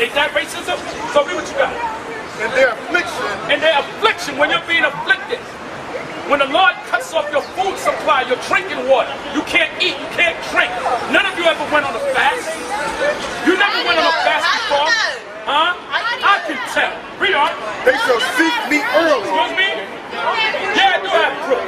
Ain't that racism? So read what you got. And their affliction. And their affliction, when you're being afflicted. When the Lord cuts off your food supply, your drinking water, you can't eat, you can't drink. None of you ever went on a fast. You never went on a fast before. Huh? I can tell. Read on. They shall seek me early. Excuse me? Yeah, I do have proof.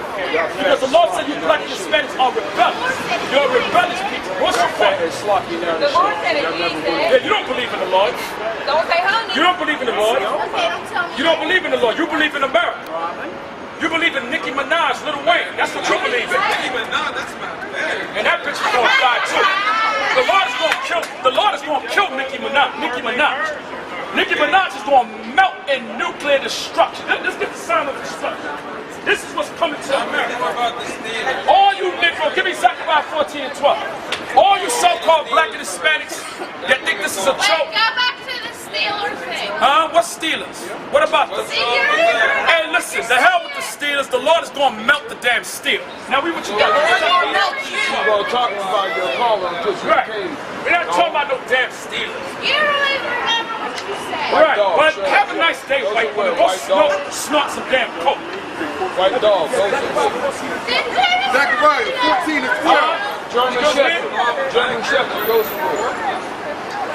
Because the Lord said you black and Hispanics are rebellious. You're a rebellious people. What's your point? The Lord said it means Yeah, that. you don't believe in the Lord. Don't say honey. You don't believe in the Lord. Okay, don't tell me. You don't believe in the Lord. You believe in America. You believe in Nicki Minaj, Lil Wayne. That's what you believe in. Nicki Minaj, that's my man. And that bitch is going to die too. The Lord is going to kill. The Lord is going to kill Nicki Minaj. Nicki Minaj is going to melt in nuclear destruction. Let's get the sound of destruction. This is what's coming to America. All you Negroes, give me Zechariah 14 and 12. All you so-called black and Hispanics that think this is a joke. Go back to the Steelers thing. Huh? What Steelers? What about them? Hey, listen, the hell with the Steelers. The Lord is going to melt the damn steel. Now, read what you got. We're melt you. You're talking about your collar until you Right. came. We're not talking about no damn Steelers. You don't even remember what you said. Right, dog, but sure. have a nice day, white woman. Go snort some damn coke. White dog, those Zechariah 14 and 12. German Shepherd. German Shepherd goes to work.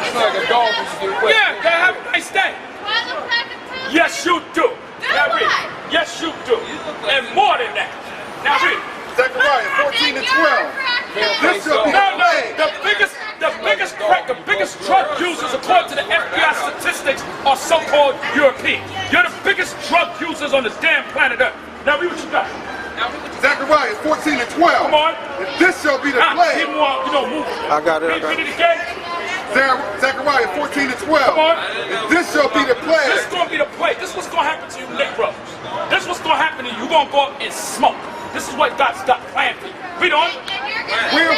It's like a dog when you get wet. Yeah, they have a nice day. Do I look like a tooth? Yes, you do. Now read. I? Yes, you do. And more than that. Now read. Zechariah 14 and 12. This shall be No, the plague. the biggest drug users, according to the FBI statistics, are so-called Europeans. You're the biggest drug users on this damn planet Earth. Now read what you got. Zechariah 14 and 12. Come on. And this shall be the Keep plague. on, move. I got it. Read it again. Zechariah 14 and 12. Come on. And this shall be the This plague. is going to be the plague. This is what's going to happen to you Negroes. This is what's going to happen to you. You're going to go up and smoke. This is what God's got planned for you. Read on.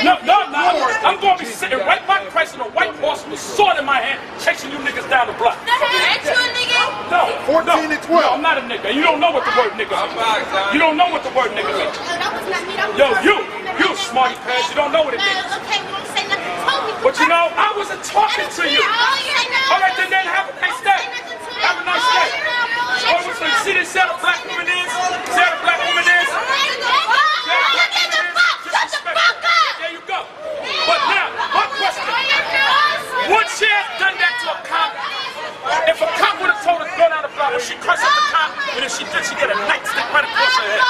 No. I'm going to be sitting right by Christ on a white horse with a sword in my hand, chasing you niggas down the block. Ain't you a nigga? No. 14 and 12. No, I'm not a nigga. You don't know what the word nigga means. You don't know what the word nigga means. That was not me. That was Yo, not you smarty pants. You don't know what it means. Okay, we don't say nothing to me. But you know, I wasn't talking to you. All right, then have a nice day. Have a nice day. So you see this how the black woman is? See how the black woman is? There you go. But now, one question. Would she have done that to a cop? If a cop would have told her to go down the block, would she cuss at the cop? And if she did, she get a nightstick right across her head.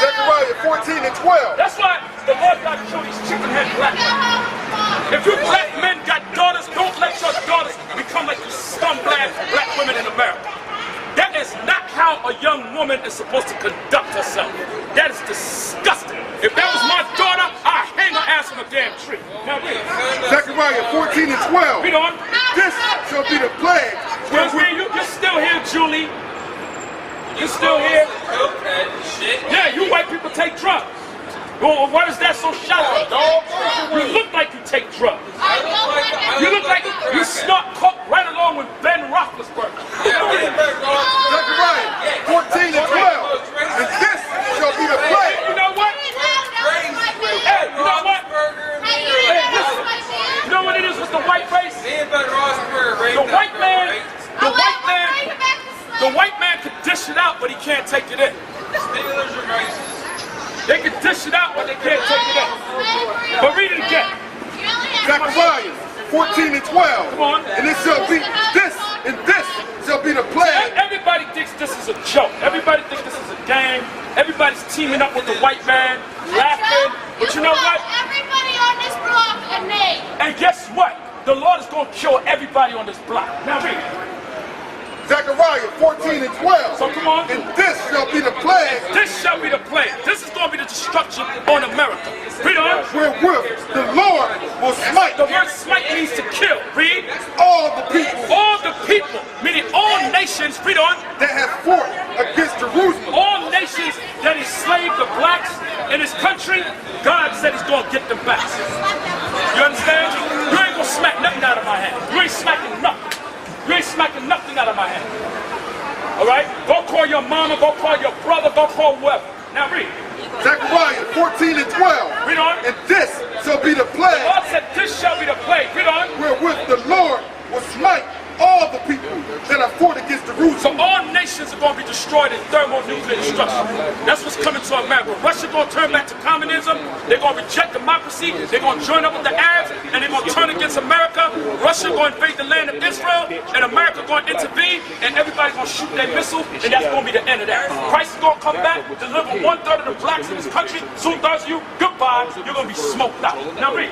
Zechariah 14 and 12. That's why the Lord got to kill these chicken-head black men. If you black men got daughters, don't let your daughters become like these scumbag black women in America. That is not how a young woman is supposed to conduct herself. That is disgusting. If that was my daughter, I'd hang her ass on a damn tree. Now read. Zechariah 14 and 12. Read on. This shall be the plague. You're still here, Julie. You're still here. Yeah, you white people take drugs. Well, why is that so shocking, dog? You look like you take drugs. You look like you snort coke right along with Ben Roethlisberger. Zechariah 14 and 12. And this shall be the plague. You know what? Hey, you know what? Hey, listen. You know what it is with the white race? The white man can dish it out, but he can't take it in. They can dish it out, but they can't take it in. But read it again. Zechariah 14 and 12. Come on. And it shall be this, and this shall be the plague. Everybody thinks this is a joke. Everybody thinks this is a game. Everybody's teaming up with the white man, laughing. But you know what? Everybody on this block a name. And guess what? The Lord is going to kill everybody on this block. Now read. Zechariah 14 and 12. So come on. And this shall be the plague. This shall be the plague. This is going to be the destruction on America. Read on. Wherewith the Lord will smite The word smite means to kill. Read. all the people All the people, meaning all nations, read on. that have fought against Jerusalem. All nations that enslaved the blacks in this country, God said he's going to get them back. You understand? You ain't going to smack nothing out of my hand. You ain't smacking nothing. You ain't smacking nothing out of my hand. All right? Go call your mama, go call your brother, go call whoever. Now read. Zechariah 14 and 12. Read on. And this shall be the The plague Lord said this shall be the plague. Read on. wherewith the Lord destroyed in thermonuclear destruction. That's what's coming to America. Russia going to turn back to communism. They're going to reject democracy. They're going to join up with the Arabs, and they're going to turn against America. Russia going to invade the land of Israel, and America going to intervene, and everybody's going to shoot their missiles, and that's going to be the end of that. Christ is going to come back, deliver 1/3 of the blacks in this country. 2/3 of you, goodbye. You're going to be smoked out. Now read.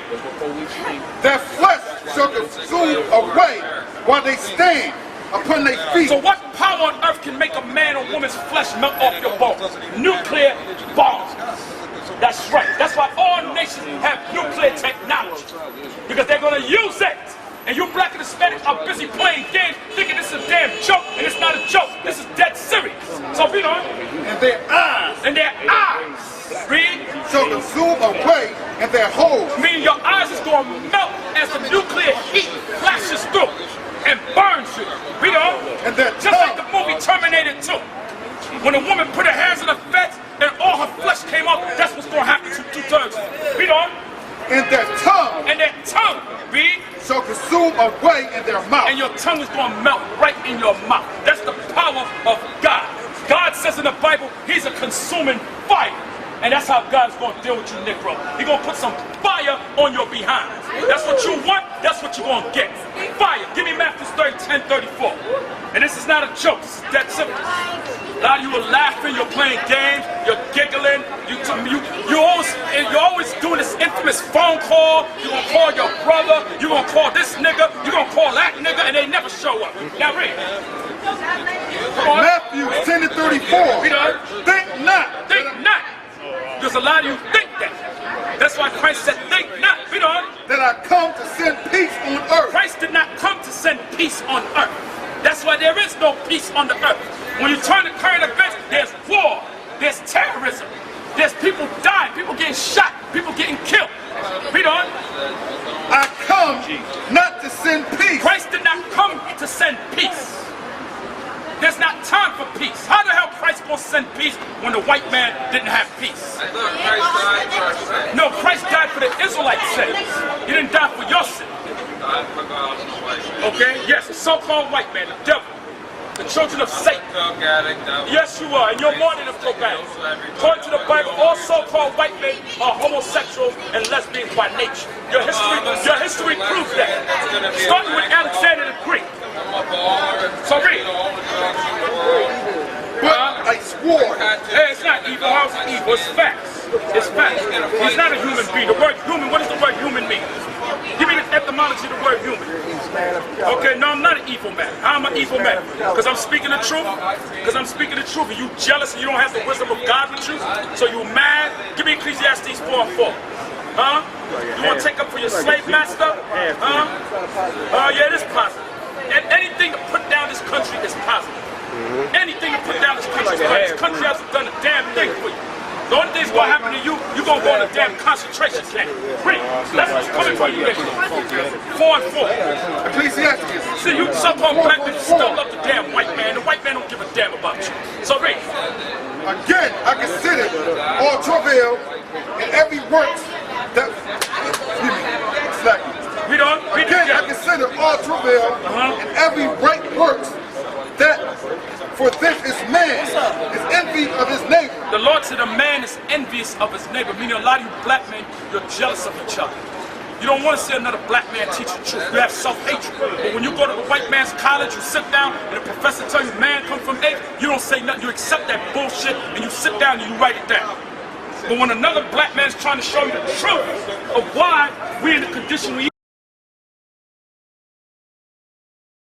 Their flesh shall consume away while they stand upon their feet. So what power on earth can make a man or woman's flesh melt off your bones? Nuclear bombs. That's right. That's why all nations have nuclear technology. Because they're going to use it. And you black and Hispanics are busy playing games thinking this is a damn joke, and it's not a joke. This is dead serious. So read on. And their eyes. And their eyes. Read. Shall consume away in their holes. Meaning your eyes is going to melt as the nuclear heat flashes through and burns you. Read on. And their Just like the movie Terminator 2. When a woman put her hands on her fence and all her flesh came off, that's what's going to happen to 2/3. Read on. And their tongue. And their tongue, read. Shall consume away in their mouth. And your tongue is going to melt right in your mouth. That's the power of God. God says in the Bible, he's a consuming fire. And that's how God's going to deal with you, Negro. He's going to put some fire on your behind. That's what you want, that's what you're going to get. Fire. Give me Matthew 10:34. And this is not a joke, this is that simple. A lot of you are laughing, you're playing games, you're giggling, you're always doing this infamous phone call. You're going to call your brother, you're going to call this nigga, you're going to call that nigga, and they never show up. Now read. Matthew 10:34. Think not. Think not. Because a lot of you think that. That's why Christ said, think not. Read on. That I come to send peace on earth. Christ did not come to send peace on earth. That's why there is no peace on the earth. When you turn to current events, there's war, there's terrorism, there's people dying, people getting shot, people getting killed. Read on. I come not to send peace. Christ did not come to send peace. There's not time for peace. How the hell Christ gonna send peace when the white man didn't have peace? No, Christ died for the Israelites' sins. He didn't die for your sin. Okay? Yes, the so-called white man, the devil, the children of Satan. Yes, you are, and you're more than a pro-bad. According to the Bible, all so-called white men are homosexuals and lesbians by nature. Your history proves that. Starting with Alexander the Greek. So read. But I swore. Hey, it's not evil. How's it evil? It's facts. It's facts. He's not a human being. The word human, what does the word human mean? Give me the etymology of the word human. Okay, no, I'm not an evil man. How am I an evil man? Because I'm speaking the truth? Because I'm speaking the truth. Are you jealous and you don't have the wisdom of God with you? So you mad? Give me Ecclesiastes 4:4. Huh? You want to take up for your slave master? Huh? Yeah, it is positive. And anything to put down this country is positive. Anything to put down this country is positive. This country hasn't done a damn thing for you. The only thing's going to happen to you, you're going to go in a damn concentration camp. Read. That's what's coming for you, nigga. 4 and 4. Ecclesiastes. See, you so-called black men still love the damn white man. The white man don't give a damn about you. So read. Again, I consider all travail and every work that. Read on. Read Again, I consider all travail and every right works that for this is man is envy of his neighbor. The Lord said a man is envious of his neighbor, meaning a lot of you black men, you're jealous of each other. You don't want to see another black man teach the truth. You have self-hatred. But when you go to the white man's college, you sit down and the professor tells you man come from ape, you don't say nothing. You accept that bullshit and you sit down and you write it down. But when another black man's trying to show you the truth of why we're in the condition we